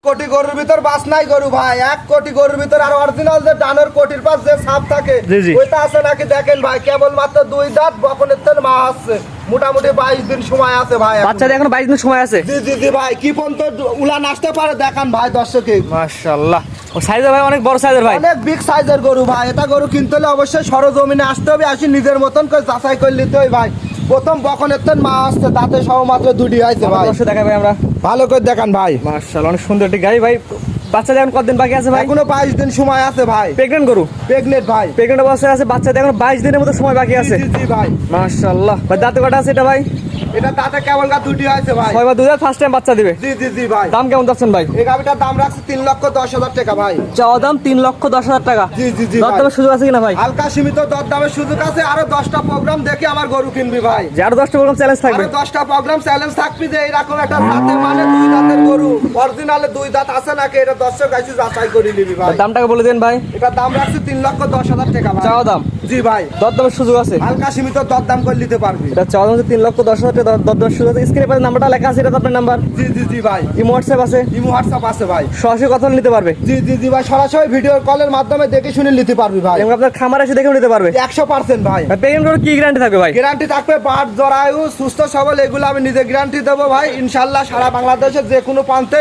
কোটি গরুর ভিতর বাস নাই গরু ভাই, 1 কোটি গরুর ভিতর আর অরিজিনাল যে ডানোর কোটির পাশ যে সাপ থাকে ওইটা আছে নাকি দেখেন ভাই, কেবল মাত্র 2 দাঁত বকনের তেল মা আসছে, মোটামুটি 22 দিন সময় আছে ভাই। বাচ্চাদের এখন 22 দিন সময় আছে। জি জি জি ভাই, কি পর্যন্ত উলান আসতে পারে দেখান ভাই দর্শকে। মাশাআল্লাহ, ও সাইজে ভাই অনেক বড় সাইজের ভাই, অনেক বিগ সাইজের গরু ভাই। এটা গরু কিনতে হলে অবশ্যই সরজমিনে আসতে হবে, আসি নিজের মতন করে যাচাই করে নিতে হবে ভাই। প্রথম বকনের তেল মা আসছে, দাঁতে সহ মাত্র 2টি আছে ভাই। দর্শক দেখাই ভাই আমরা, ভালো করে দেখান ভাই। মাশাআল্লাহ অনেক সুন্দর একটি গাড়ি ভাই। বাচ্চাদের এখন কতদিন বাকি আছে ভাই? এখনো 22 দিন সময় আছে ভাই। প্রেগন্যান্ট গরু, প্রেগনেন্ট ভাই, প্রেগন্যান্ট অবস্থায় আছে, বাচ্চাদের এখন 22 দিনের মতো সময় বাকি আছে। জি জি ভাই। মাশাআল্লাহ ভাই, দাঁতে কটা আছে এটা ভাই? এটা দাঁতে কেবল 2টি আছে ভাই। 6 বা 2 দাঁত, ফার্স্ট টাইম বাচ্চা দিবে। জি জি জি ভাই। দাম কেমন যাচ্ছেন ভাই? এই গাবিটার দাম রাখছে 3,10,000 টাকা ভাই। চাওয়া দাম 3,10,000 টাকা। জি জি জি ভাই। দরদামের সুযোগ আছে কিনা ভাই? হালকা সীমিত দরদামের সুযোগ আছে, আরো 10টা প্রোগ্রাম দেখে আমার গরু কিনবি ভাই। যে আরো 10টা প্রোগ্রাম চ্যালেঞ্জ থাকবে। আরো 10টা প্রোগ্রাম চ্যালেঞ্জ থাকবি যে এরকম একটা দাঁতে মানে 2 দাঁতের গরু, অরিজিনালে 2 দাঁত আছে নাকি এটা দর্শক আইসি যাচাই করে নিবি ভাই। দামটাকে বলে দেন ভাই। এটা দাম রাখছে 3,10,000 টাকা ভাই। চাওয়া দাম? জি ভাই। দরদামের সুযোগ আছে? হালকা সীমিত দরদাম করে নিতে পারবি। এটা চাওয়া দাম হচ্ছে 3,10,000 টাকা, দরদামের সুযোগ আছে। স্ক্রিনে পাশে নাম্বারটা লেখা আছে, এটা তো আপনার নাম্বার? জি জি জি ভাই। ইমো হোয়াটসঅ্যাপ আছে? ইমো হোয়াটসঅ্যাপ আছে ভাই। সরাসরি কথা বলে নিতে পারবে? জি জি জি ভাই, সরাসরি ভিডিও কলের মাধ্যমে দেখে শুনে নিতে পারবি ভাই। এবং আপনার খামার এসে দেখেও নিতে পারবে 100% ভাই। পেমেন্ট করে কি গ্যারান্টি থাকবে ভাই? গ্যারান্টি থাকবে বাট জরায়ু সুস্থ সবল, এগুলো আমি নিজে গ্যারান্টি দেবো ভাই ইনশাল্লাহ। সারা বাংলাদেশের যে কোনো প্রান্তে